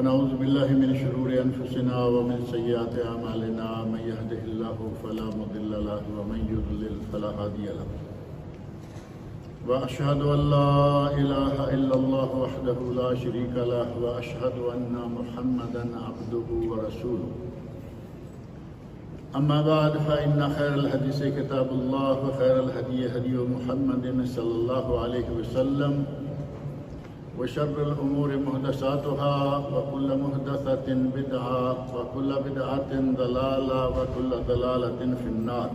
ونعوذ بالله من شرور أنفسنا ومن سيئات أعمالنا من يهده الله فلا مضل له ومن يضلل فلا هادي له وأشهد أن لا إله إلا الله وحده لا شريك له وأشهد أن محمدا عبده ورسوله أما بعد فإن خير الحديث كتاب الله وخير الهدي هدي محمد صلى الله عليه وسلم وشر الأمور محدثاتها وكل محدثة بدعة وكل بدعة ضلالة وكل ضلالة في النار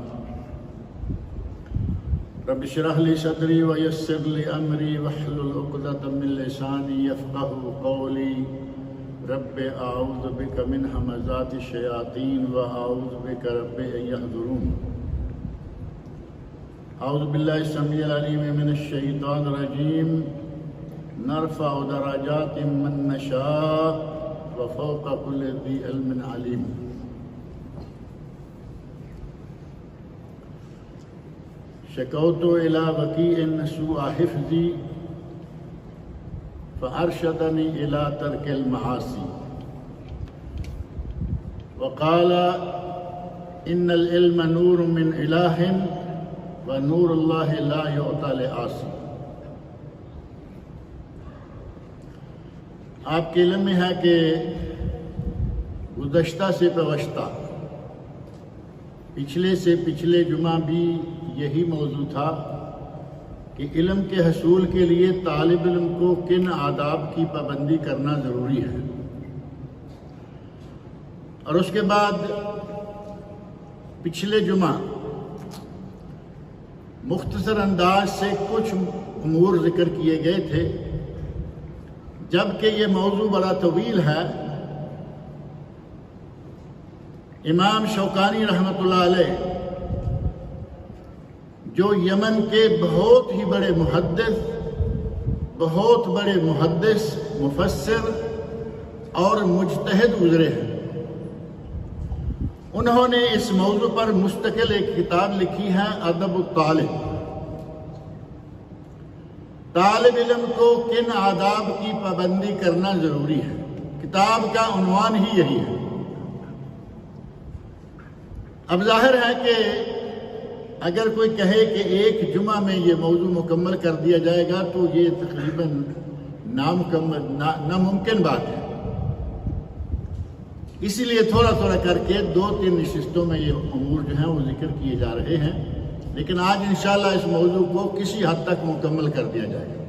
رب اشرح لي صدري ويسر لي أمري واحلل عقدة من لساني يفقهوا قولي رب أعوذ بك من همزات الشياطين وأعوذ بك رب أن يحضرون أعوذ بالله السميع العليم من الشيطان الرجيم نرفع درجات من نشاء وفوق كل ذي علم عليم شكوت إلى وكيء سوء حفظي فأرشدني إلى ترك المعاصي وقال إن العلم نور من إله ونور الله لا يعطى لعاصي. آپ کے علم میں ہے کہ گزشتہ سے پگشتہ پچھلے سے پچھلے جمعہ بھی یہی موضوع تھا کہ علم کے حصول کے لیے طالب علم کو کن آداب کی پابندی کرنا ضروری ہے، اور اس کے بعد پچھلے جمعہ مختصر انداز سے کچھ امور ذکر کیے گئے تھے. جبکہ یہ موضوع بڑا طویل ہے، امام شوکانی رحمۃ اللہ علیہ جو یمن کے بہت ہی بڑے محدث مفسر اور مجتہد گزرے ہیں، انہوں نے اس موضوع پر مستقل ایک کتاب لکھی ہے ادب الطالب. طالب علم کو کن آداب کی پابندی کرنا ضروری ہے، کتاب کا عنوان ہی یہی ہے. اب ظاہر ہے کہ اگر کوئی کہے کہ ایک جمعہ میں یہ موضوع مکمل کر دیا جائے گا تو یہ تقریباً ناممکن بات ہے. اسی لیے تھوڑا تھوڑا کر کے 2-3 نشستوں میں یہ امور جو ہیں وہ ذکر کیے جا رہے ہیں، لیکن آج انشاءاللہ اس موضوع کو کسی حد تک مکمل کر دیا جائے گا.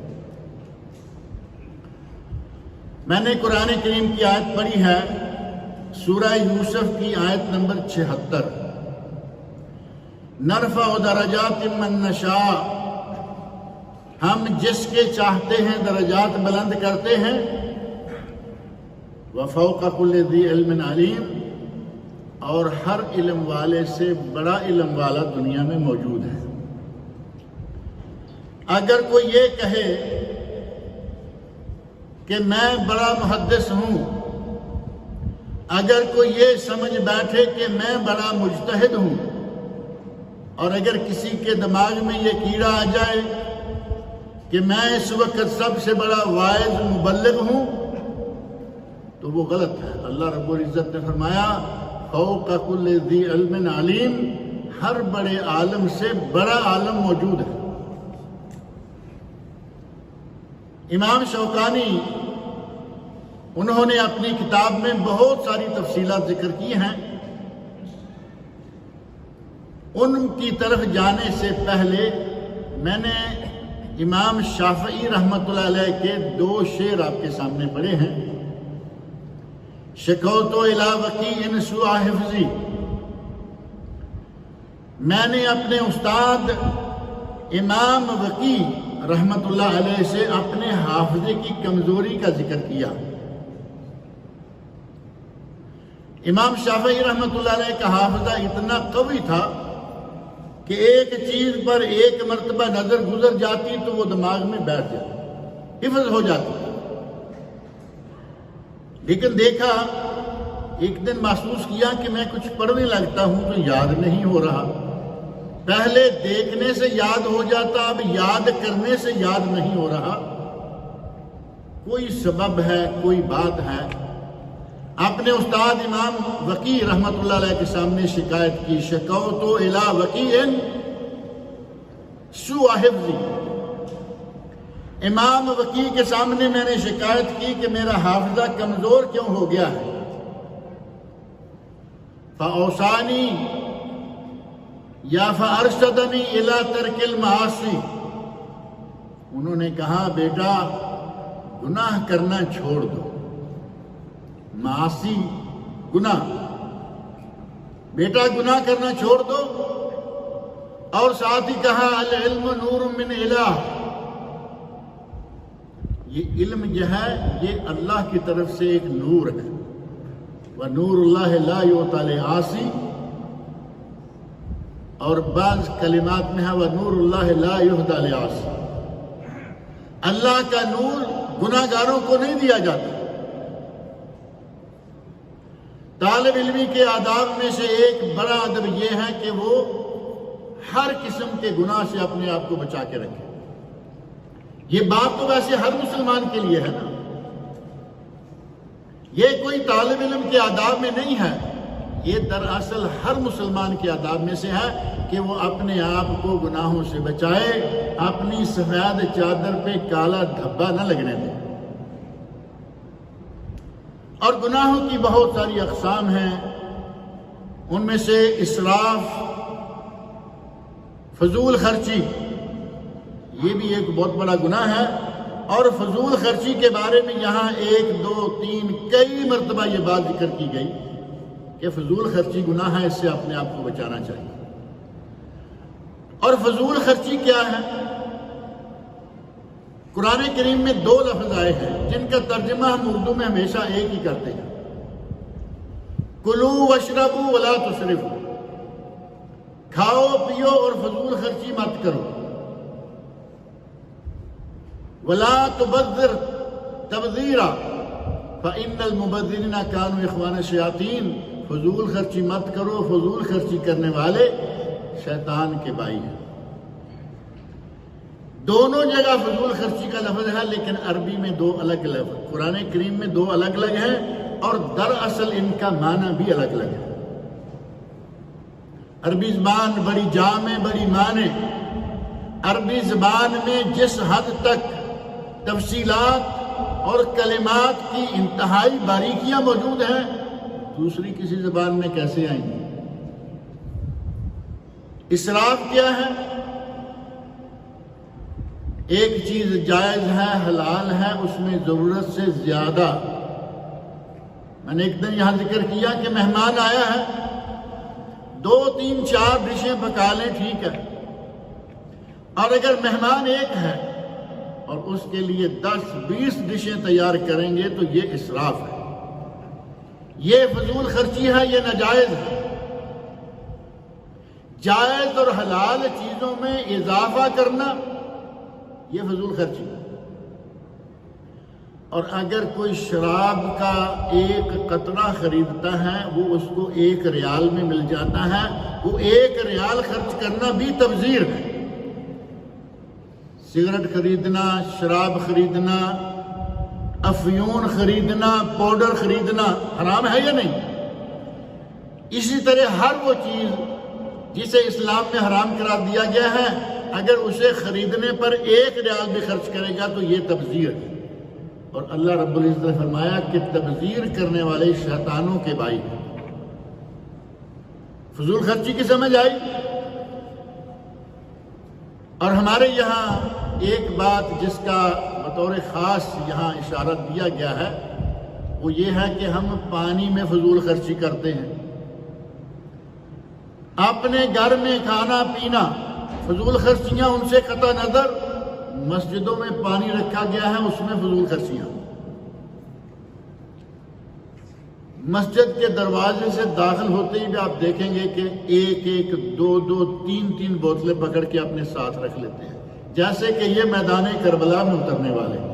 میں نے قرآن کریم کی آیت پڑھی ہے سورہ یوسف کی آیت نمبر 76. نرفع درجات من نشاء، ہم جس کے چاہتے ہیں درجات بلند کرتے ہیں. وفوق كل ذی علم علیم، اور ہر علم والے سے بڑا علم والا دنیا میں موجود ہے. اگر کوئی یہ کہے کہ میں بڑا محدث ہوں، اگر کوئی یہ سمجھ بیٹھے کہ میں بڑا مجتہد ہوں، اور اگر کسی کے دماغ میں یہ کیڑا آ جائے کہ میں اس وقت سب سے بڑا واعظ مبلغ ہوں، تو وہ غلط ہے. اللہ رب العزت نے فرمایا فوق کل ذی علم علیم، ہر بڑے عالم سے بڑا عالم موجود ہے. امام شوکانی انہوں نے اپنی کتاب میں بہت ساری تفصیلات ذکر کی ہیں. ان کی طرف جانے سے پہلے میں نے امام شافعی رحمۃ اللہ علیہ کے 2 شعر آپ کے سامنے پڑھے ہیں. شکوت الی وکیء سوء حفظی، میں نے اپنے استاد امام وکیع رحمۃ اللہ علیہ سے اپنے حافظے کی کمزوری کا ذکر کیا. امام شافعی رحمۃ اللہ علیہ کا حافظہ اتنا قوی تھا کہ ایک چیز پر ایک مرتبہ نظر گزر جاتی تو وہ دماغ میں بیٹھ جاتی، حفظ ہو جاتی. لیکن دیکھا ایک دن محسوس کیا کہ میں کچھ پڑھنے لگتا ہوں تو یاد نہیں ہو رہا. پہلے دیکھنے سے یاد ہو جاتا، اب یاد کرنے سے یاد نہیں ہو رہا. کوئی سبب ہے، کوئی بات ہے. اپنے استاد امام وقی رحمۃ اللہ علیہ کے سامنے شکایت کی، شکوت الی وقیع سوء حفظی، امام وقی کے سامنے میں نے شکایت کی کہ میرا حافظہ کمزور کیوں ہو گیا ہے۔ فاوصانی یا فارشدنی الی ترک المعاصی، انہوں نے کہا بیٹا گناہ کرنا چھوڑ دو، معاصی گناہ، بیٹا گناہ کرنا چھوڑ دو، اور ساتھ ہی کہا العلم نور من الہ، یہ علم جو ہے یہ اللہ کی طرف سے ایک نور ہے، وَنُورُ اللَّهِ لَا يُعْطَى لِعَاصِي، اور بعض کلمات میں ہے وَنُورُ اللَّهِ لَا يُهْدَى لِعَاصِي، اللہ کا نور گناہ گاروں کو نہیں دیا جاتا۔ طالب علمی کے آداب میں سے ایک بڑا ادب یہ ہے کہ وہ ہر قسم کے گناہ سے اپنے آپ کو بچا کے رکھے۔ یہ بات تو ویسے ہر مسلمان کے لیے ہے نا، یہ کوئی طالب علم کے آداب میں نہیں ہے، یہ دراصل ہر مسلمان کے آداب میں سے ہے کہ وہ اپنے آپ کو گناہوں سے بچائے، اپنی سفید چادر پہ کالا دھبا نہ لگنے دے۔ اور گناہوں کی بہت ساری اقسام ہیں، ان میں سے اسراف، فضول خرچی، یہ بھی ایک بہت بڑا گناہ ہے، اور فضول خرچی کے بارے میں یہاں 1 2 3 کئی مرتبہ یہ بات ذکر کی گئی کہ فضول خرچی گناہ ہے، اس سے اپنے آپ کو بچانا چاہیے۔ اور فضول خرچی کیا ہے؟ قرآن کریم میں 2 لفظ آئے ہیں جن کا ترجمہ ہم اردو میں ہمیشہ ایک ہی کرتے ہیں، کلو واشربو ولا تسرفو، کھاؤ پیو اور فضول خرچی مت کرو، ولا تبذر تبذیرا فإن المبذرین کانوا اخوان الشیاطین، فضول خرچی مت کرو، فضول خرچی کرنے والے شیطان کے بھائی ہیں۔ دونوں جگہ فضول خرچی کا لفظ ہے، لیکن عربی میں 2 الگ لفظ، قرآن کریم میں 2 الگ الگ ہیں، اور دراصل ان کا معنی بھی الگ الگ ہے۔ عربی زبان بڑی جامع، بڑی معنی، عربی زبان میں جس حد تک تفصیلات اور کلمات کی انتہائی باریکیاں موجود ہیں، دوسری کسی زبان میں کیسے آئیں گی؟ اسراف کیا ہے؟ ایک چیز جائز ہے، حلال ہے، اس میں ضرورت سے زیادہ، میں نے ایک دن یہاں ذکر کیا کہ مہمان آیا ہے، 2 3 4 ڈشیں پکا لیں ٹھیک ہے، اور اگر مہمان ایک ہے اور اس کے لیے 10 20 ڈشیں تیار کریں گے تو یہ اسراف ہے، یہ فضول خرچی ہے، یہ ناجائز ہے۔ جائز اور حلال چیزوں میں اضافہ کرنا یہ فضول خرچی ہے۔ اور اگر کوئی شراب کا 1 قطرہ خریدتا ہے، وہ اس کو 1 ریال میں مل جاتا ہے، وہ 1 ریال خرچ کرنا بھی تبذیر ہے۔ سگریٹ خریدنا، شراب خریدنا، افیون خریدنا، پاؤڈر خریدنا حرام ہے یا نہیں؟ اسی طرح ہر وہ چیز جسے اسلام میں حرام قرار دیا گیا ہے، اگر اسے خریدنے پر 1 ریال بھی خرچ کرے گا تو یہ تبذیر ہے۔ اور اللہ رب العزت نے فرمایا کہ تبذیر کرنے والے شیطانوں کے بھائی ہیں۔ فضول خرچی کی سمجھ آئی؟ اور ہمارے یہاں ایک بات جس کا بطور خاص یہاں اشارت دیا گیا ہے، وہ یہ ہے کہ ہم پانی میں فضول خرچی کرتے ہیں۔ اپنے گھر میں کھانا پینا، فضول خرچیاں ان سے قطع نظر، مسجدوں میں پانی رکھا گیا ہے اس میں فضول خرچیاں۔ مسجد کے دروازے سے داخل ہوتے ہی بھی آپ دیکھیں گے کہ 1 2 2 3 3 بوتلیں پکڑ کے اپنے ساتھ رکھ لیتے ہیں، جیسے کہ یہ میدان کربلا میں اترنے والے ہیں۔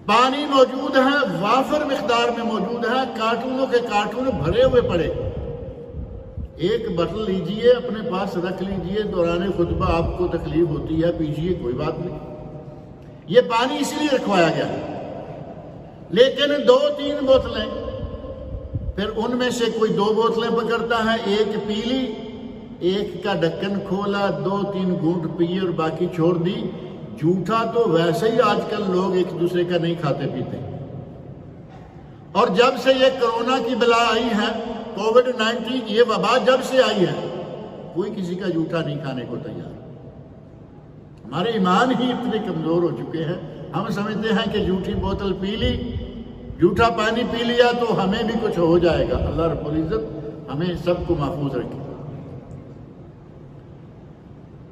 پانی موجود ہے، وافر مقدار میں موجود ہے، کارٹونوں کے کارٹون بھرے ہوئے پڑے، 1 بٹل لیجئے اپنے پاس رکھ لیجئے، دوران خطبہ آپ کو تکلیف ہوتی ہے پیجئے، کوئی بات نہیں۔ یہ پانی اسی لیے رکھوایا گیا ہے۔ لیکن 2-3 بوتلیں، پھر ان میں سے کوئی 2 بوتلیں پکڑتا ہے، ایک پی لی، ایک کا ڈھکن کھولا، 2-3 گھونٹ پیے اور باقی چھوڑ دی۔ جھوٹا تو ویسے ہی آج کل لوگ ایک دوسرے کا نہیں کھاتے پیتے، اور جب سے یہ کرونا کی بلا آئی ہے، کووڈ-19 یہ وبا جب سے آئی ہے، کوئی کسی کا جھوٹا نہیں کھانے کو تیار۔ ہمارے ایمان ہی اتنے کمزور ہو چکے ہیں، ہم سمجھتے ہیں کہ جھوٹی بوتل پی لی، جھوٹا پانی پی لیا تو ہمیں بھی کچھ ہو جائے گا۔ اللہ رب العزت ہمیں سب کو محفوظ رکھے۔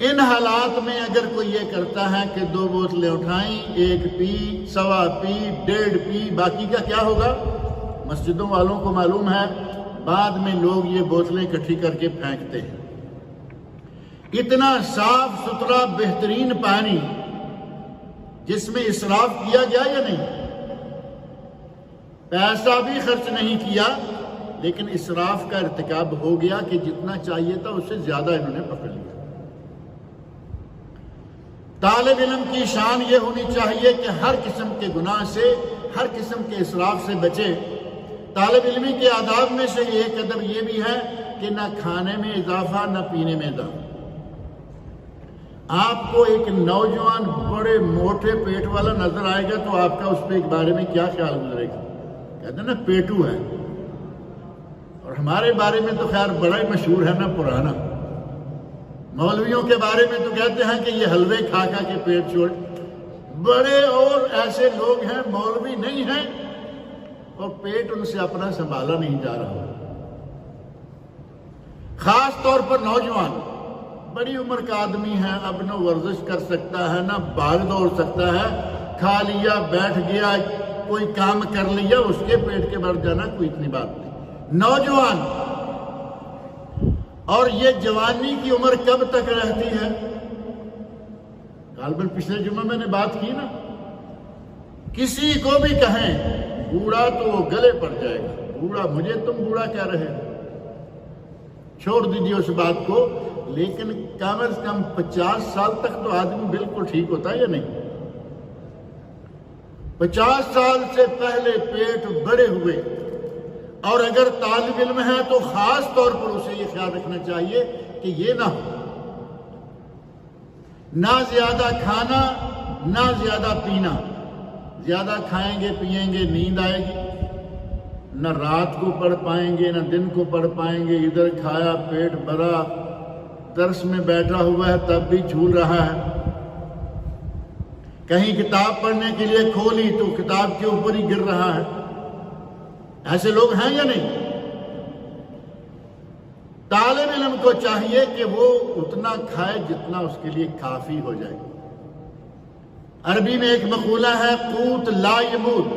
ان حالات میں اگر کوئی یہ کرتا ہے کہ 2 بوتلیں اٹھائیں، 1 پی، 1.25 پی، 1.5 پی، باقی کا کیا ہوگا؟ مسجدوں والوں کو معلوم ہے، بعد میں لوگ یہ بوتلیں اکٹھی کر کے پھینکتے ہیں۔ اتنا صاف ستھرا بہترین پانی جس میں اسراف کیا گیا یا نہیں؟ پیسہ بھی خرچ نہیں کیا، لیکن اسراف کا ارتکاب ہو گیا کہ جتنا چاہیے تھا اس سے زیادہ انہوں نے پکڑ لیا۔ طالب علم کی شان یہ ہونی چاہیے کہ ہر قسم کے گناہ سے، ہر قسم کے اسراف سے بچے۔ طالب علمی کے آداب میں سے ایک ادب یہ بھی ہے کہ نہ کھانے میں اضافہ نہ پینے میں اضافہ۔ آپ کو ایک نوجوان بڑے موٹے پیٹ والا نظر آئے گا تو آپ کا اس پہ ایک بارے میں کیا خیال گزرے گا؟ کہتے ہیں نا پیٹو ہے، اور ہمارے بارے میں تو خیر بڑا ہی مشہور ہے نا پرانا۔ مولویوں کے بارے میں تو کہتے ہیں کہ یہ حلوے کھا کھا کے پیٹ چھوڑ۔ بڑے اور ایسے لوگ ہیں مولوی نہیں ہیں اور پیٹ ان سے اپنا سنبھالا نہیں جا رہا۔ خاص طور پر نوجوان، بڑی عمر کا آدمی ہے، اب نہ ورزش کر سکتا ہے نہ بھاگ دوڑ سکتا ہے، کھا لیا بیٹھ گیا، کوئی کام کر لیا، اس کے پیٹ کے بھر جانا کوئی اتنی بات نہیں۔ نوجوان، اور یہ جوانی کی عمر کب تک رہتی ہے؟ غالباً پچھلے جمعہ میں نے بات کی نا، کسی کو بھی کہیں بوڑھا تو وہ گلے پڑ جائے گا۔ بوڑھا، مجھے تم بوڑھا کہہ رہے ہو، چھوڑ دیجئے اس بات کو، لیکن کم از کم 50 سال تک تو آدمی بالکل ٹھیک ہوتا ہے یا نہیں؟ 50 سال سے پہلے پیٹ بڑے ہوئے، اور اگر طالب علم ہے تو خاص طور پر اسے یہ خیال رکھنا چاہیے کہ یہ نہ ہو، نہ زیادہ کھانا نہ زیادہ پینا۔ زیادہ کھائیں گے پیئیں گے نیند آئے گی، نہ رات کو پڑھ پائیں گے نہ دن کو پڑھ پائیں گے۔ ادھر کھایا پیٹ بھرا، درس میں بیٹھا ہوا ہے تب بھی جھول رہا ہے، کہیں کتاب پڑھنے کے لیے کھولی تو کتاب کے اوپر ہی گر رہا ہے۔ ایسے لوگ ہیں یا نہیں؟ طالب علم کو چاہیے کہ وہ اتنا کھائے جتنا اس کے لیے کافی ہو جائے۔ عربی میں ایک مقولہ ہے، قوت لا یموت،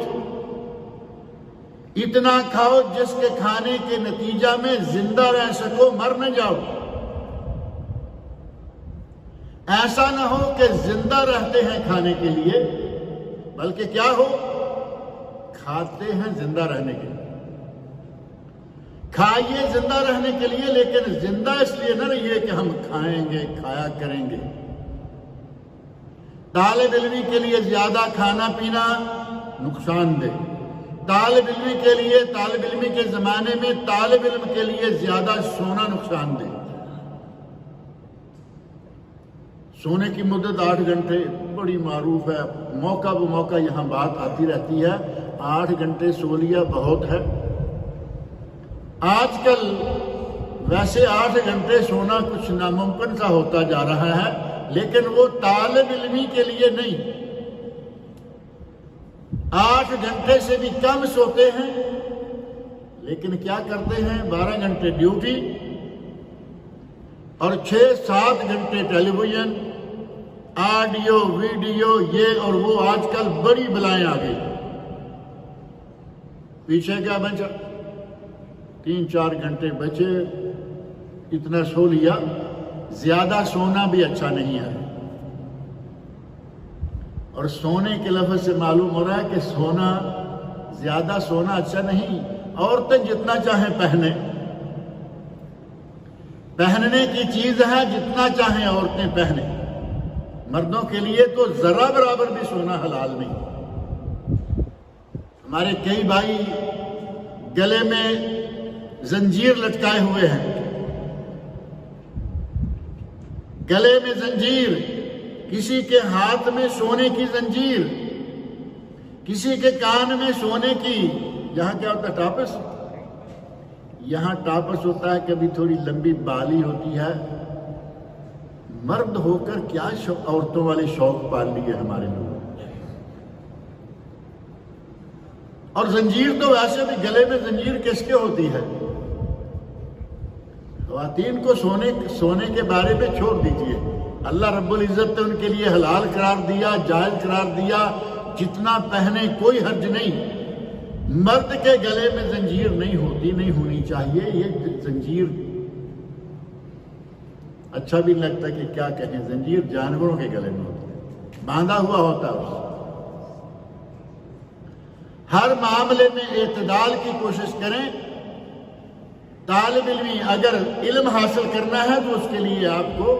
اتنا کھاؤ جس کے کھانے کے نتیجہ میں زندہ رہ سکو، مر نہ جاؤ۔ ایسا نہ ہو کہ زندہ رہتے ہیں کھانے کے لیے، بلکہ کیا ہو، کھاتے ہیں زندہ رہنے کے لیے۔ کھائیے زندہ رہنے کے لیے، لیکن زندہ اس لیے نہ رہیے کہ ہم کھائیں گے کھایا کریں گے۔ طالب علمی کے لیے زیادہ کھانا پینا نقصان دہ، طالب علمی کے لیے، طالب علمی کے زمانے میں طالب علم کے لیے زیادہ سونا نقصان دہ۔ سونے کی مدت 8 گھنٹے بڑی معروف ہے، موقع بہ موقع یہاں بات آتی رہتی ہے، 8 گھنٹے سو لیا بہت ہے۔ آج کل ویسے 8 گھنٹے سونا کچھ ناممکن سا ہوتا جا رہا ہے، لیکن وہ طالب علمی کے لیے نہیں۔ 8 گھنٹے سے بھی کم سوتے ہیں، لیکن کیا کرتے ہیں، 12 گھنٹے ڈیوٹی اور 6-7 گھنٹے ٹیلی ویژن، آڈیو ویڈیو، یہ اور وہ۔ آج کل بڑی بلائیں آ گئی، پیچھے کیا بچا، 3-4 گھنٹے بچے، اتنا سو لیا۔ زیادہ سونا بھی اچھا نہیں ہے، اور سونے کے لفظ سے معلوم ہو رہا ہے کہ سونا، زیادہ سونا اچھا نہیں۔ عورتیں جتنا چاہیں پہنیں، پہننے کی چیز ہے، جتنا چاہیں عورتیں پہنیں، مردوں کے لیے تو ذرہ برابر بھی سونا حلال نہیں۔ ہمارے کئی بھائی گلے میں زنجیر لٹکائے ہوئے ہیں، گلے میں زنجیر، کسی کے ہاتھ میں سونے کی زنجیر، کسی کے کان میں سونے کی، یہاں کیا ہوتا ہے ٹاپس، یہاں ٹاپس ہوتا ہے، کبھی تھوڑی لمبی بالی ہوتی ہے۔ مرد ہو کر کیا عورتوں والے شوق پال لیے ہمارے لوگ۔ اور زنجیر تو ویسے بھی گلے میں زنجیر کس کے ہوتی ہے؟ خواتین کو سونے کے بارے میں چھوڑ دیجئے، اللہ رب العزت نے ان کے لیے حلال قرار دیا، جائز قرار دیا، جتنا پہنے کوئی حرج نہیں۔ مرد کے گلے میں زنجیر نہیں ہوتی، نہیں ہونی چاہیے۔ یہ زنجیر اچھا بھی لگتا کہ کیا کہیں، زنجیر جانوروں کے گلے میں ہوتی ہے، باندھا ہوا ہوتا ہے اس۔ ہر معاملے میں اعتدال کی کوشش کریں۔ طالب علمی اگر علم حاصل کرنا ہے تو اس کے لیے آپ کو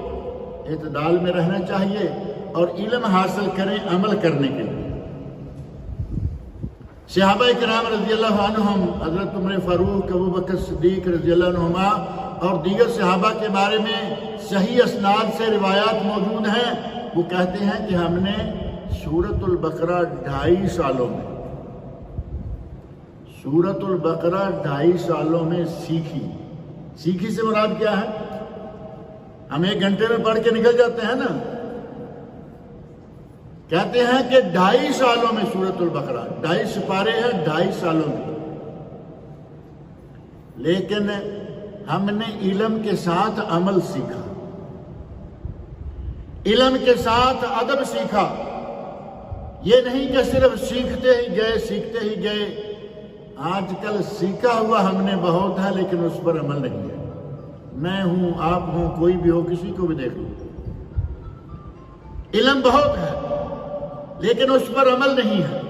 اعتدال میں رہنا چاہیے، اور علم حاصل کریں عمل کرنے کے لیے۔ صحابہ کرام رضی اللہ عنہم، حضرت عمر فاروق، ابو بکر صدیق رضی اللہ عنہما اور دیگر صحابہ کے بارے میں صحیح اسناد سے روایات موجود ہیں۔ وہ کہتے ہیں کہ ہم نے سورۃ البقرہ 2.5 سالوں میں، سورۃ البقرہ 2.5 سالوں میں سیکھی۔ سیکھی سے مراد کیا ہے؟ ہم 1 گھنٹے میں پڑھ کے نکل جاتے ہیں نا۔ کہتے ہیں کہ 2.5 سالوں میں سورۃ البقرہ، 2.5 سپارے ہیں 2.5 سالوں میں۔ لیکن ہم نے علم کے ساتھ عمل سیکھا، علم کے ساتھ ادب سیکھا۔ یہ نہیں کہ صرف سیکھتے ہی گئے۔ آج کل سیکھا ہوا ہم نے بہت ہے لیکن اس پر عمل نہیں ہے۔ میں ہوں، آپ ہوں، کوئی بھی ہو، کسی کو بھی دیکھ لو، علم بہت ہے لیکن اس پر عمل نہیں ہے۔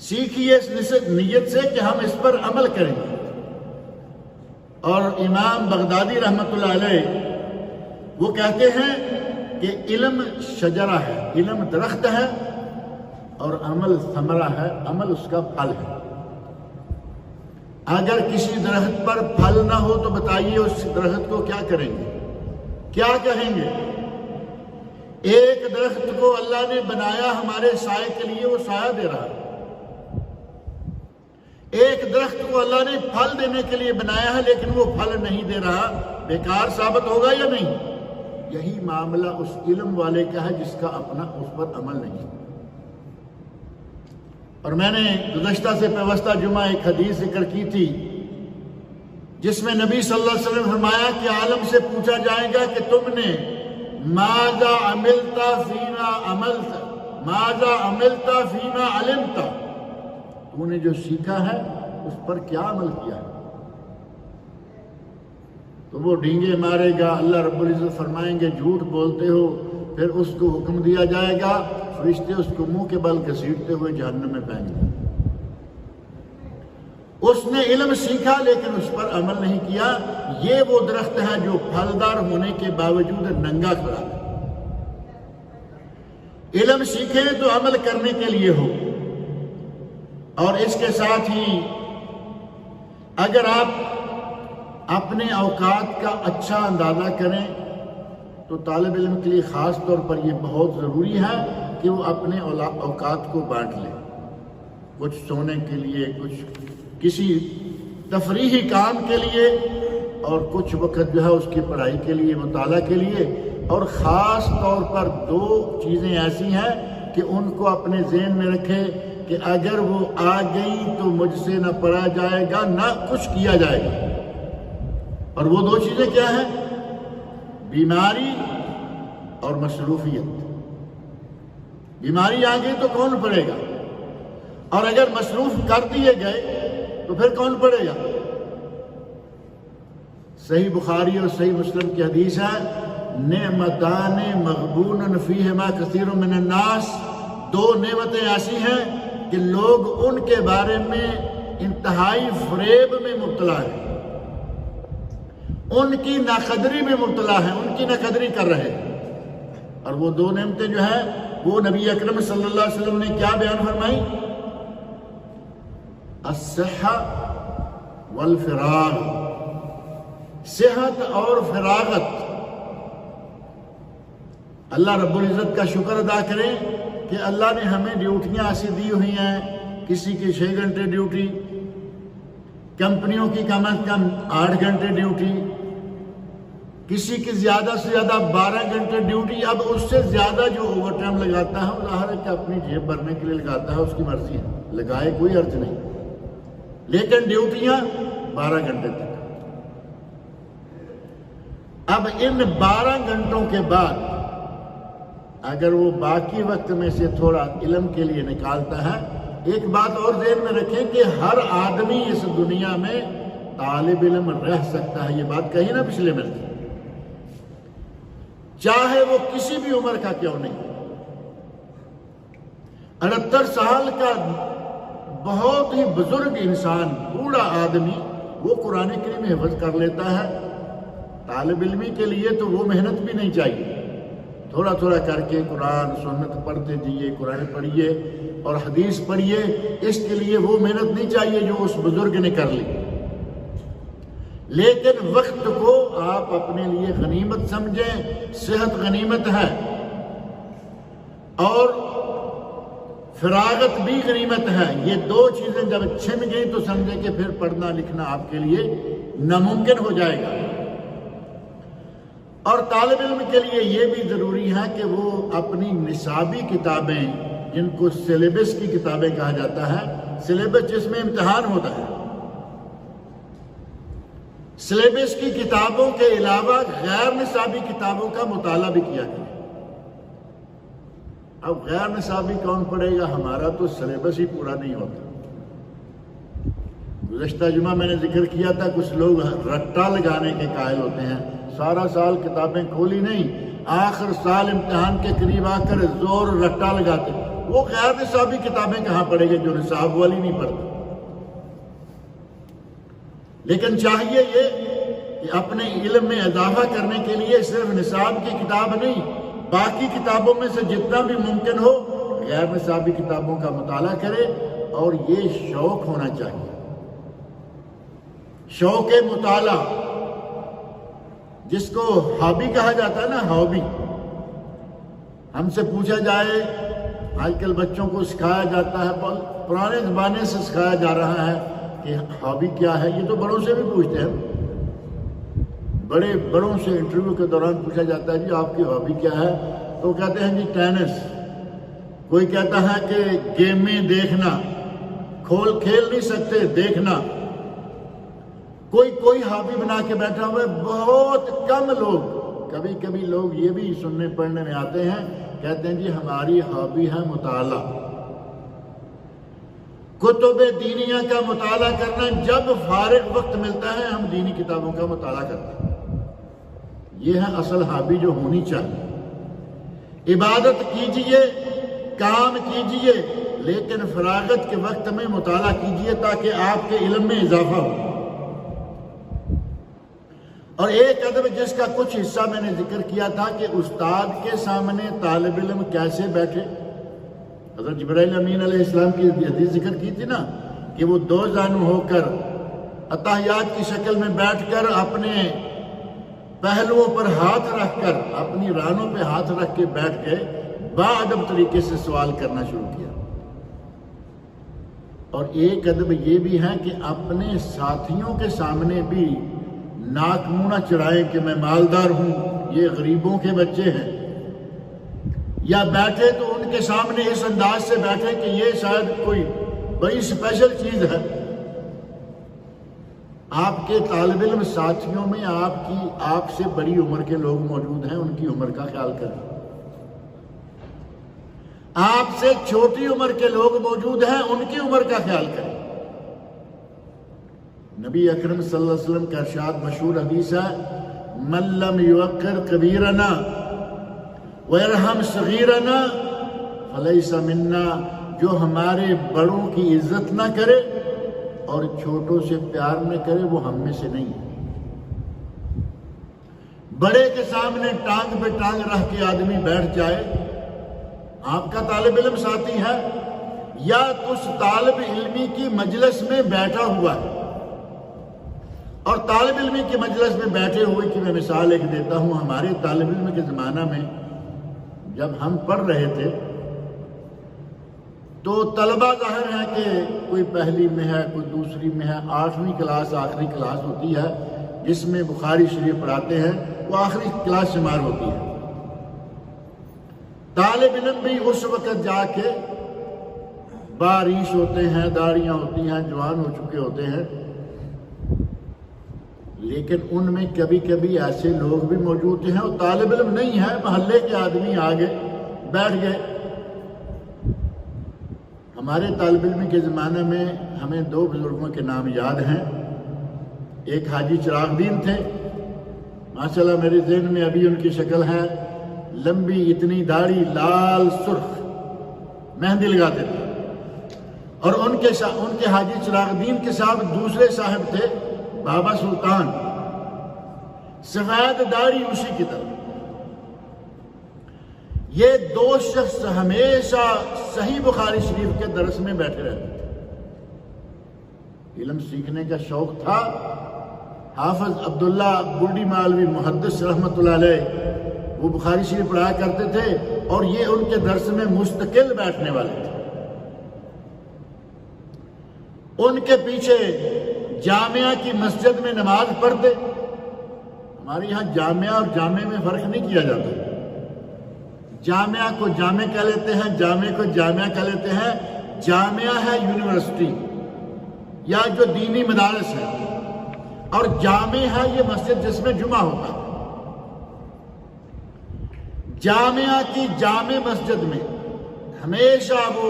سیکھیے اس نیت سے کہ ہم اس پر عمل کریں گے۔ اور امام بغدادی رحمۃ اللہ علیہ وہ کہتے ہیں کہ علم شجرہ ہے، علم درخت ہے، اور عمل ثمرہ ہے، عمل اس کا پھل ہے۔ اگر کسی درخت پر پھل نہ ہو تو بتائیے اس درخت کو کیا کریں گے، کیا کہیں گے؟ ایک درخت کو اللہ نے بنایا ہمارے سائے کے لیے، وہ سایہ دے رہا ہے۔ ایک درخت کو اللہ نے پھل دینے کے لیے بنایا ہے لیکن وہ پھل نہیں دے رہا، بیکار ثابت ہوگا یا نہیں؟ یہی معاملہ اس علم والے کا ہے جس کا اپنا اس پر عمل نہیں۔ اور میں نے گزشتہ سے پیوستہ جمعہ ایک حدیث ذکر کی تھی جس میں نبی صلی اللہ علیہ وسلم نے فرمایا کہ عالم سے پوچھا جائے گا کہ تم نے ماذا عملت فیما عملت، ماذا عملت فیما علمت، تو نے جو سیکھا ہے اس پر کیا عمل کیا ہے؟ تو وہ ڈینگے مارے گا، اللہ رب العزت فرمائیں گے جھوٹ بولتے ہو، پھر اس کو حکم دیا جائے گا، فرشتے اس کو منہ کے بل گھسیٹتے ہوئے جہنم میں پھینک دیں۔ اس نے علم سیکھا لیکن اس پر عمل نہیں کیا۔ یہ وہ درخت ہے جو پھلدار ہونے کے باوجود ننگا کھڑا ہے۔ علم سیکھیں تو عمل کرنے کے لیے ہو۔ اور اس کے ساتھ ہی اگر آپ اپنے اوقات کا اچھا اندازہ کریں تو طالب علم کے لیے خاص طور پر یہ بہت ضروری ہے کہ وہ اپنے اوقات کو بانٹ لے، کچھ سونے کے لیے، کچھ کسی تفریحی کام کے لیے، اور کچھ وقت جو ہے اس کی پڑھائی کے لیے، مطالعہ کے لیے۔ اور خاص طور پر 2 چیزیں ایسی ہیں کہ ان کو اپنے ذہن میں رکھے کہ اگر وہ آ گئی تو مجھ سے نہ پڑھا جائے گا نہ کچھ کیا جائے گا۔ اور وہ 2 چیزیں کیا ہیں؟ بیماری اور مصروفیت۔ بیماری آ گئی تو کون پڑھے گا؟ اور اگر مصروف کر دیے گئے تو پھر کون پڑھے گا؟ صحیح بخاری اور صحیح مسلم کی حدیث ہے، نعمتان مغبون فیہما کثیر من الناس، 2 نعمتیں ایسی ہیں کہ لوگ ان کے بارے میں انتہائی فریب میں مبتلا ہیں، ان کی ناقدری میں مبتلا ہیں، ان کی ناقدری کر رہے ہیں۔ اور وہ 2 نعمتیں جو ہیں وہ نبی اکرم صلی اللہ علیہ وسلم نے کیا بیان فرمائی؟ الصحہ والفراغ، صحت اور فراغت۔ اللہ رب العزت کا شکر ادا کریں کہ اللہ نے ہمیں ڈیوٹیاں ایسی دی ہوئی ہیں، کسی کی 6 گھنٹے ڈیوٹی، کمپنیوں کی کم از کم 8 گھنٹے ڈیوٹی، کسی کی زیادہ سے زیادہ 12 گھنٹے ڈیوٹی۔ اب اس سے زیادہ جو اوور ٹائم لگاتا ہے وہ ظاہر ہے کہ اپنی جیب بھرنے کے لیے لگاتا ہے، اس کی مرضی ہے، لگائے کوئی حرج نہیں، لیکن ڈیوٹیاں 12 گھنٹے تک۔ اب ان 12 گھنٹوں کے بعد اگر وہ باقی وقت میں سے تھوڑا علم کے لیے نکالتا ہے، ایک بات اور ذہن میں رکھیں کہ ہر آدمی اس دنیا میں طالب علم رہ سکتا ہے، یہ بات کہی نا پچھلے میں، چاہے وہ کسی بھی عمر کا کیوں نہیں۔ 68 سال کا بہت ہی بزرگ انسان، بوڑھا آدمی، وہ قرآن کریم حفظ کر لیتا ہے۔ طالب علمی کے لیے تو وہ محنت بھی نہیں چاہیے، تھوڑا تھوڑا کر کے قرآن سنت پڑھتے جائیے، قرآن پڑھیے اور حدیث پڑھیے، اس کے لیے وہ محنت نہیں چاہیے جو اس بزرگ نے کر لی۔ لیکن وقت کو آپ اپنے لیے غنیمت سمجھیں، صحت غنیمت ہے اور فراغت بھی غنیمت ہے۔ یہ دو چیزیں جب چھن گئی تو سمجھیں کہ پھر پڑھنا لکھنا آپ کے لیے ناممکن ہو جائے گا۔ اور طالب علم کے لیے یہ بھی ضروری ہے کہ وہ اپنی نصابی کتابیں، جن کو سلیبس کی کتابیں کہا جاتا ہے، سلیبس جس میں امتحان ہوتا ہے، سلیبس کی کتابوں کے علاوہ غیر نصابی کتابوں کا مطالعہ بھی کیا کرے۔ اب غیر نصابی کون پڑھے گا؟ ہمارا تو سلیبس ہی پورا نہیں ہوتا۔ گزشتہ جمعہ میں نے ذکر کیا تھا، کچھ لوگ رٹا لگانے کے قائل ہوتے ہیں، سارا سال کتابیں کھولی نہیں، آخر سال امتحان کے قریب آ کر زور رٹا لگاتے۔ وہ غیر نصابی کتابیں کہاں پڑھے گے جو نصاب والی نہیں پڑھتے؟ لیکن چاہیے یہ کہ اپنے علم میں اضافہ کرنے کے لیے صرف نصاب کی کتاب نہیں، باقی کتابوں میں سے جتنا بھی ممکن ہو غیر نصابی کتابوں کا مطالعہ کرے، اور یہ شوق ہونا چاہیے، شوق مطالعہ، جس کو ہابی کہا جاتا ہے نا، ہابی۔ ہم سے پوچھا جائے، آج کل بچوں کو سکھایا جاتا ہے، پرانے زمانے سے سکھایا جا رہا ہے کہ ہابی کیا ہے۔ یہ تو بڑوں سے بھی پوچھتے ہیں، بڑوں سے انٹرویو کے دوران پوچھا جاتا ہے جی آپ کی ہابی کیا ہے، تو کہتے ہیں جی ٹینس، کوئی کہتا ہے کہ گیمیں دیکھنا، کھیل نہیں سکتے، دیکھنا، کوئی ہابی بنا کے بیٹھا ہوا ہے۔ بہت کم لوگ، کبھی کبھی لوگ یہ بھی سننے پڑھنے میں آتے ہیں، کہتے ہیں جی ہماری ہابی ہے مطالعہ، کتب دینیہ کا مطالعہ کرنا، جب فارغ وقت ملتا ہے ہم دینی کتابوں کا مطالعہ کرتے ہیں۔ یہ ہے اصل ہابی جو ہونی چاہیے۔ عبادت کیجئے، کام کیجئے، لیکن فراغت کے وقت میں مطالعہ کیجئے تاکہ آپ کے علم میں اضافہ ہو۔ اور ایک ادب جس کا کچھ حصہ میں نے ذکر کیا تھا کہ استاد کے سامنے طالب علم کیسے بیٹھے۔ حضرت جبرائیل امین علیہ السلام کی حدیث ذکر کی تھی نا کہ وہ 2 زانو ہو کر اتحیات کی شکل میں بیٹھ کر اپنے پہلوؤں پر ہاتھ رکھ کر، اپنی رانوں پہ ہاتھ رکھ کے بیٹھ گئے، باادب طریقے سے سوال کرنا شروع کیا۔ اور ایک ادب یہ بھی ہے کہ اپنے ساتھیوں کے سامنے بھی ناک منہ نہ چڑھائیں کہ میں مالدار ہوں، یہ غریبوں کے بچے ہیں، یا بیٹھے تو ان کے سامنے اس انداز سے بیٹھے کہ یہ شاید کوئی بڑی اسپیشل چیز ہے۔ آپ کے طالب علم ساتھیوں میں آپ سے بڑی عمر کے لوگ موجود ہیں، ان کی عمر کا خیال کریں۔ آپ سے چھوٹی عمر کے لوگ موجود ہیں، ان کی عمر کا خیال کریں۔ نبی اکرم صلی اللہ علیہ وسلم کا ارشاد مشہور حدیث ہے، من لم یوقر کبیرنا ویرحم صغیرنا فلیس منا، جو ہمارے بڑوں کی عزت نہ کرے اور چھوٹوں سے پیار نہ کرے وہ ہم میں سے نہیں ہے۔ بڑے کے سامنے ٹانگ پہ ٹانگ رکھ کے آدمی بیٹھ جائے، آپ کا طالب علم ساتھی ہے، یا اس طالب علمی کی مجلس میں بیٹھا ہوا ہے. اور طالب علمی کی مجلس میں بیٹھے ہوئے کی میں مثال ایک دیتا ہوں. ہمارے طالب علم کے زمانہ میں جب ہم پڑھ رہے تھے تو طلبہ ظاہر ہے کہ کوئی پہلی میں ہے، کوئی دوسری میں ہے، 8ویں کلاس آخری کلاس ہوتی ہے جس میں بخاری شریف پڑھاتے ہیں، وہ آخری کلاس شمار ہوتی ہے. طالب علم بھی اس وقت جا کے باریش ہوتے ہیں، داڑیاں ہوتی ہیں، جوان ہو چکے ہوتے ہیں، لیکن ان میں کبھی کبھی ایسے لوگ بھی موجود ہیں وہ طالب علم نہیں ہیں، محلے کے آدمی آگے بیٹھ گئے. ہمارے طالب علم کے زمانے میں ہمیں 2 بزرگوں کے نام یاد ہیں. ایک حاجی چراغ دین تھے، ماشاءاللہ میرے ذہن میں ابھی ان کی شکل ہے، لمبی اتنی داڑھی، لال سرخ، مہندی لگاتے تھے. اور ان کے حاجی چراغ دین کے ساتھ دوسرے صاحب تھے بابا سلطان، سفید داڑھی اسی کی طرح. یہ 2 شخص ہمیشہ صحیح بخاری شریف کے درس میں بیٹھے رہتے تھے. علم سیکھنے کا شوق تھا. حافظ عبداللہ بلڈی مالوی محدث رحمۃ اللہ علیہ وہ بخاری شریف پڑھایا کرتے تھے اور یہ ان کے درس میں مستقل بیٹھنے والے تھے. ان کے پیچھے جامعہ کی مسجد میں نماز پڑھتے. ہمارے یہاں جامعہ اور جامع میں فرق نہیں کیا جاتا. جامعہ کو جامع کہہ لیتے ہیں، جامع کو جامعہ کہہ لیتے ہیں. جامعہ ہے یونیورسٹی یا جو دینی مدارس ہے، اور جامع ہے یہ مسجد جس میں جمعہ ہوتا ہے. جامعہ کی جامع مسجد میں ہمیشہ وہ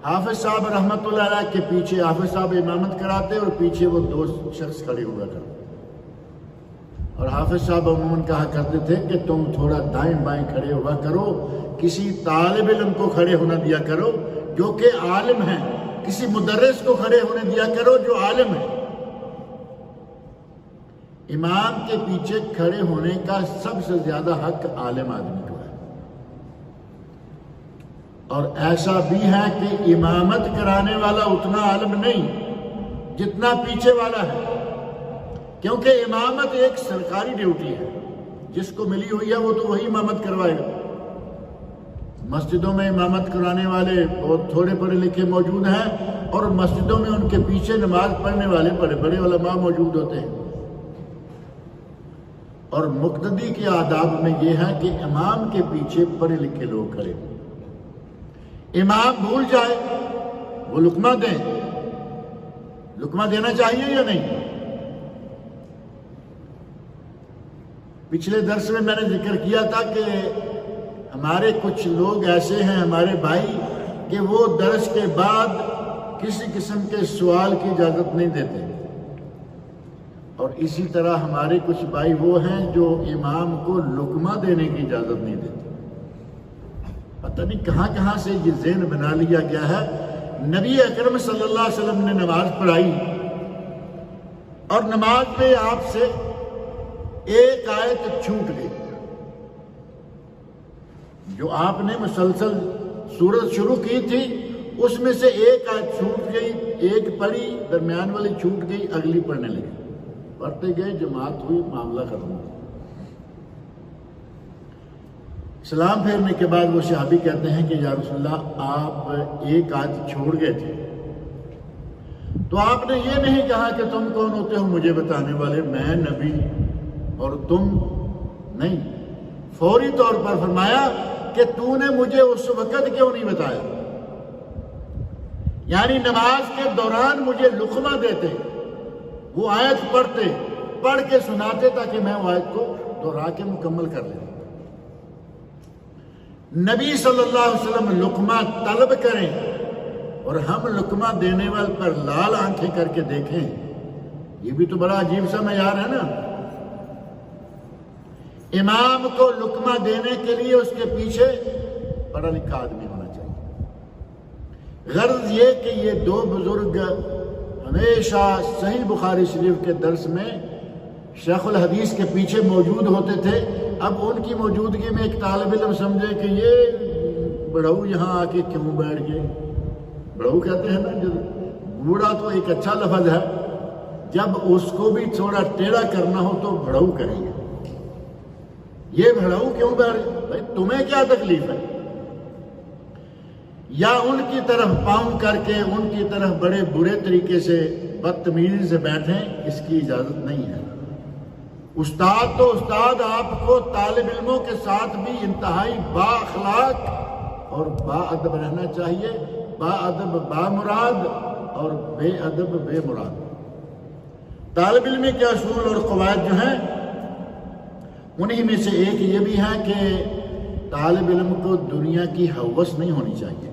حافظ صاحب رحمۃ اللہ علیہ کے پیچھے حافظ صاحب امامت کراتے اور پیچھے وہ 2 شخص کھڑے ہوا کرتے. اور حافظ صاحب عموماً کہا کرتے تھے کہ تم تھوڑا دائیں بائیں کھڑے ہوا کرو، کسی طالب علم کو کھڑے ہونا دیا کرو جو کہ عالم ہے، کسی مدرس کو کھڑے ہونے دیا کرو جو عالم ہے. امام کے پیچھے کھڑے ہونے کا سب سے زیادہ حق عالم آدمی کو ہے. اور ایسا بھی ہے کہ امامت کرانے والا اتنا عالم نہیں جتنا پیچھے والا ہے، کیونکہ امامت ایک سرکاری ڈیوٹی ہے. جس کو ملی ہوئی ہے وہ تو وہی امامت کروائے گا. مسجدوں میں امامت کرانے والے بہت تھوڑے پڑھے لکھے موجود ہیں، اور مسجدوں میں ان کے پیچھے نماز پڑھنے والے بڑے بڑے علماء موجود ہوتے ہیں. اور مقتدی کے آداب میں یہ ہے کہ امام کے پیچھے پڑھے لکھے لوگ کھڑے ہوں. امام بھول جائے وہ لقمہ دیں. لقمہ دینا چاہیے یا نہیں؟ پچھلے درس میں میں نے ذکر کیا تھا کہ ہمارے کچھ لوگ ایسے ہیں، ہمارے بھائی، کہ وہ درس کے بعد کسی قسم کے سوال کی اجازت نہیں دیتے. اور اسی طرح ہمارے کچھ بھائی وہ ہیں جو امام کو لقمہ دینے کی اجازت نہیں دیتے. پتہ نہیں کہاں کہاں سے یہ ذہن بنا لیا گیا ہے. نبی اکرم صلی اللہ علیہ وسلم نے نماز پڑھائی اور نماز میں آپ سے ایک آیت چھوٹ گئی. جو آپ نے مسلسل سورت شروع کی تھی اس میں سے ایک آیت چھوٹ گئی، ایک پڑھی، درمیان والی چھوٹ گئی، اگلی پڑھنے لگی. پڑھتے گئے، جماعت ہوئی، معاملہ ختم ہوا. سلام پھیرنے کے بعد وہ صحابی کہتے ہیں کہ یا رسول اللہ آپ ایک آیت چھوڑ گئے تھے، تو آپ نے یہ نہیں کہا کہ تم کون ہوتے ہو مجھے بتانے والے، میں نبی اور تم نہیں. فوری طور پر فرمایا کہ تو نے مجھے اس وقت کیوں نہیں بتایا. یعنی نماز کے دوران مجھے لقمہ دیتے، وہ آیت پڑھتے، پڑھ کے سناتے تاکہ میں وہ آیت کو دہرا کے مکمل کر لوں. نبی صلی اللہ علیہ وسلم لقمہ طلب کریں اور ہم لقمہ دینے والے پر لال آنکھیں کر کے دیکھیں، یہ بھی تو بڑا عجیب سا معیار ہے نا. امام کو لقمہ دینے کے لیے اس کے پیچھے پڑھا لکھا آدمی ہونا چاہیے. غرض یہ کہ یہ 2 بزرگ ہمیشہ صحیح بخاری شریف کے درس میں شیخ الحدیث کے پیچھے موجود ہوتے تھے. اب ان کی موجودگی میں ایک طالب علم سمجھے کہ یہ بڑھو یہاں آ کے کیوں بیٹھ گئے؟ بڑھو کہتے ہیں نا، جو بوڑھا تو ایک اچھا لفظ ہے، جب اس کو بھی تھوڑا ٹیڑھا کرنا ہو تو بڑھو کریں گے، یہ بڑھو کیوں بیٹھ گئے؟ بھائی تمہیں کیا تکلیف ہے؟ یا ان کی طرف پاؤں کر کے ان کی طرف بڑے برے طریقے سے بدتمیزی سے بیٹھیں، اس کی اجازت نہیں ہے۔ استاد تو استاد، آپ کو طالب علموں کے ساتھ بھی انتہائی با اخلاق اور با ادب رہنا چاہیے، با ادب با مراد اور بے ادب بے مراد۔ طالب علم کے اصول اور قواعد جو ہیں انہی میں سے ایک یہ بھی ہے کہ طالب علم کو دنیا کی ہوس نہیں ہونی چاہیے۔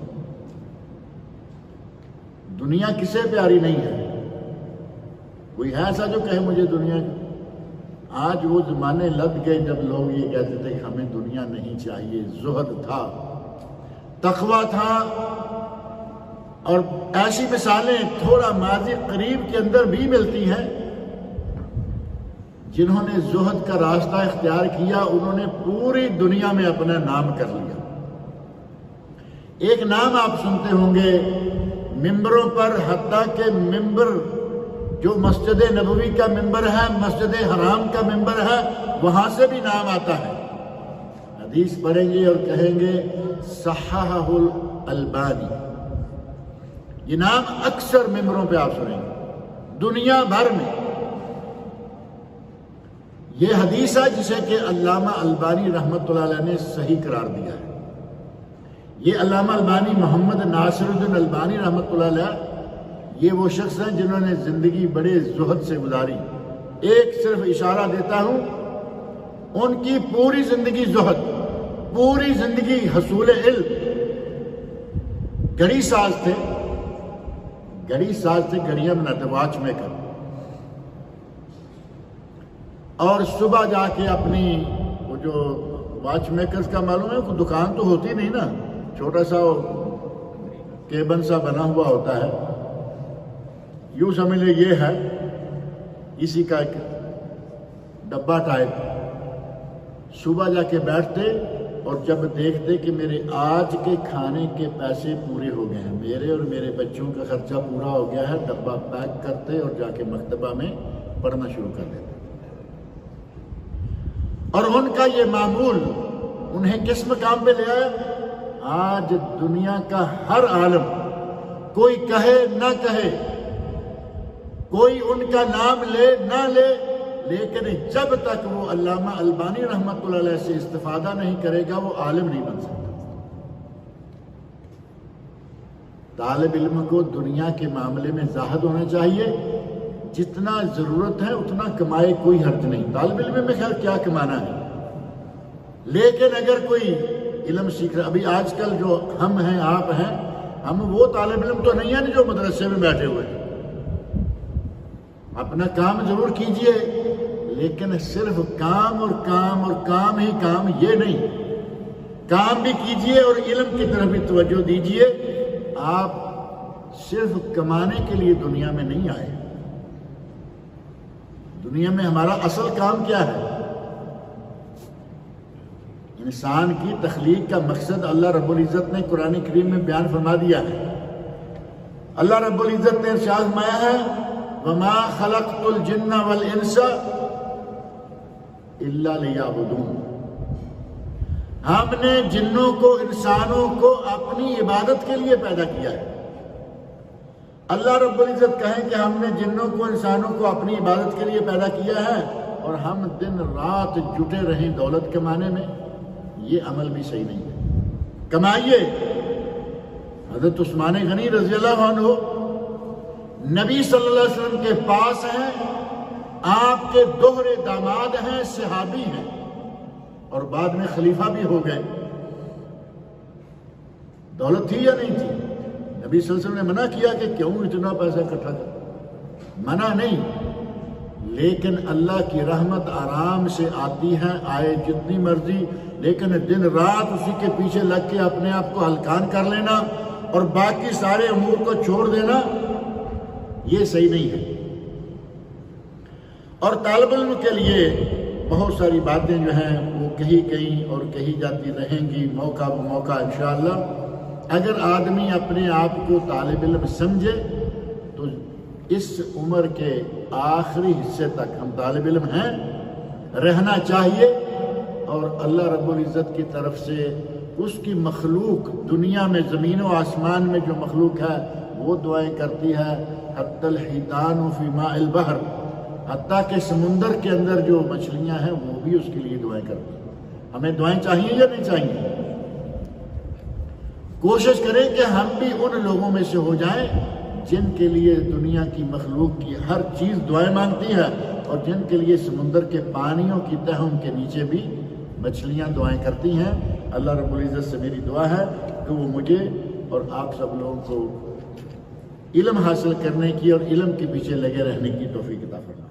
دنیا کسے پیاری نہیں ہے؟ کوئی ہے ایسا جو کہے مجھے دنیا کی؟ آج وہ زمانے لگ گئے جب لوگ یہ کہتے تھے کہ ہمیں دنیا نہیں چاہیے۔ زہد تھا، تقویٰ تھا، اور ایسی مثالیں تھوڑا ماضی قریب کے اندر بھی ملتی ہیں۔ جنہوں نے زہد کا راستہ اختیار کیا انہوں نے پوری دنیا میں اپنا نام کر لیا۔ ایک نام آپ سنتے ہوں گے ممبروں پر، حتیٰ کہ ممبر جو مسجد نبوی کا ممبر ہے، مسجد حرام کا ممبر ہے، وہاں سے بھی نام آتا ہے۔ حدیث پڑھیں گے اور کہیں گے صححہ الالبانی، یہ نام اکثر ممبروں پہ آپ سنیں گے دنیا بھر میں۔ یہ حدیث ہے جسے کہ علامہ البانی رحمۃ اللہ علیہ نے صحیح قرار دیا ہے۔ یہ علامہ البانی محمد ناصر الدین البانی رحمۃ اللہ علیہ، یہ وہ شخص ہیں جنہوں نے زندگی بڑے زہد سے گزاری۔ ایک صرف اشارہ دیتا ہوں، ان کی پوری زندگی زہد، پوری زندگی حصول علم۔ گھڑی ساز تھے، گھڑیاں بناتے، واچ میکر، اور صبح جا کے اپنی وہ جو واچ میکرز کا معلوم ہے، کوئی دکان تو ہوتی نہیں نا، چھوٹا سا کیبن سا بنا ہوا ہوتا ہے، یوں سمجھ لے یہ ہے اسی کا ایک ڈبہ ٹائپ۔ صبح جا کے بیٹھتے اور جب دیکھتے کہ میرے آج کے کھانے کے پیسے پورے ہو گئے ہیں، میرے اور میرے بچوں کا خرچہ پورا ہو گیا ہے، ڈبہ پیک کرتے اور جا کے مکتبہ میں پڑھنا شروع کر دیتے۔ اور ان کا یہ معمول انہیں کس مقام پہ لے آیا؟ آج دنیا کا ہر عالم، کوئی کہے نہ کہے، کوئی ان کا نام لے نہ لے، لیکن جب تک وہ علامہ البانی رحمۃ اللہ علیہ سے استفادہ نہیں کرے گا وہ عالم نہیں بن سکتا۔ طالب علم کو دنیا کے معاملے میں زاہد ہونا چاہیے، جتنا ضرورت ہے اتنا کمائے، کوئی حرج نہیں۔ طالب علم میں خیر کیا کمانا ہے، لیکن اگر کوئی علم سیکھ رہا، ابھی آج کل جو ہم ہیں آپ ہیں، ہم وہ طالب علم تو نہیں ہیں جو مدرسے میں بیٹھے ہوئے ہیں۔ اپنا کام ضرور کیجئے، لیکن صرف کام اور کام اور کام ہی کام یہ نہیں، کام بھی کیجئے اور علم کی طرف بھی توجہ دیجئے۔ آپ صرف کمانے کے لیے دنیا میں نہیں آئے۔ دنیا میں ہمارا اصل کام کیا ہے؟ انسان کی تخلیق کا مقصد اللہ رب العزت نے قرآن کریم میں بیان فرما دیا ہے۔ اللہ رب العزت نے ارشاد فرمایا ہے وَمَا خَلَقْتُ الْجِنَّ وَالْإِنسَ إِلَّا لِيَعْبُدُونَ، ہم نے جنوں کو انسانوں کو اپنی عبادت کے لیے پیدا کیا ہے۔ اللہ رب العزت کہیں کہ ہم نے جنوں کو انسانوں کو اپنی عبادت کے لیے پیدا کیا ہے اور ہم دن رات جٹے رہیں دولت کمانے میں، یہ عمل بھی صحیح نہیں ہے۔ کمائیے۔ حضرت عثمان غنی رضی اللہ عنہ نبی صلی اللہ علیہ وسلم کے پاس ہیں، آپ کے دوہرے داماد ہیں، صحابی ہیں، اور بعد میں خلیفہ بھی ہو گئے۔ دولت تھی یا نہیں تھی؟ نبی صلی اللہ علیہ وسلم نے منع کیا کہ کیوں اتنا پیسہ اکٹھا کر، منع نہیں، لیکن اللہ کی رحمت آرام سے آتی ہے، آئے جتنی مرضی، لیکن دن رات اسی کے پیچھے لگ کے اپنے آپ کو ہلکان کر لینا اور باقی سارے امور کو چھوڑ دینا، یہ صحیح نہیں ہے۔ اور طالب علم کے لیے بہت ساری باتیں جو ہیں وہ کہیں کہیں اور کہی جاتی رہیں گی موقع بموقع انشاءاللہ۔ اگر آدمی اپنے آپ کو طالب علم سمجھے تو اس عمر کے آخری حصے تک ہم طالب علم ہیں، رہنا چاہیے، اور اللہ رب العزت کی طرف سے اس کی مخلوق دنیا میں زمین و آسمان میں جو مخلوق ہے وہ دعائیں کرتی ہے، حتی الحیتان فی ماء البحر، حتیٰ کہ سمندر کے اندر جو مچھلیاں ہیں وہ بھی اس کے لیے دعائیں کرتی ہیں۔ ہمیں دعائیں چاہیے یا نہیں چاہیے؟ کوشش کریں کہ ہم بھی ان لوگوں میں سے ہو جائیں جن کے لیے دنیا کی مخلوق کی ہر چیز دعائیں مانگتی ہے، اور جن کے لیے سمندر کے پانیوں کی تہوں کے نیچے بھی مچھلیاں دعائیں کرتی ہیں۔ اللہ رب العزت سے میری دعا ہے کہ وہ مجھے اور آپ سب لوگوں کو علم حاصل کرنے کی اور علم کے پیچھے لگے رہنے کی توفیق عطا فرمائے۔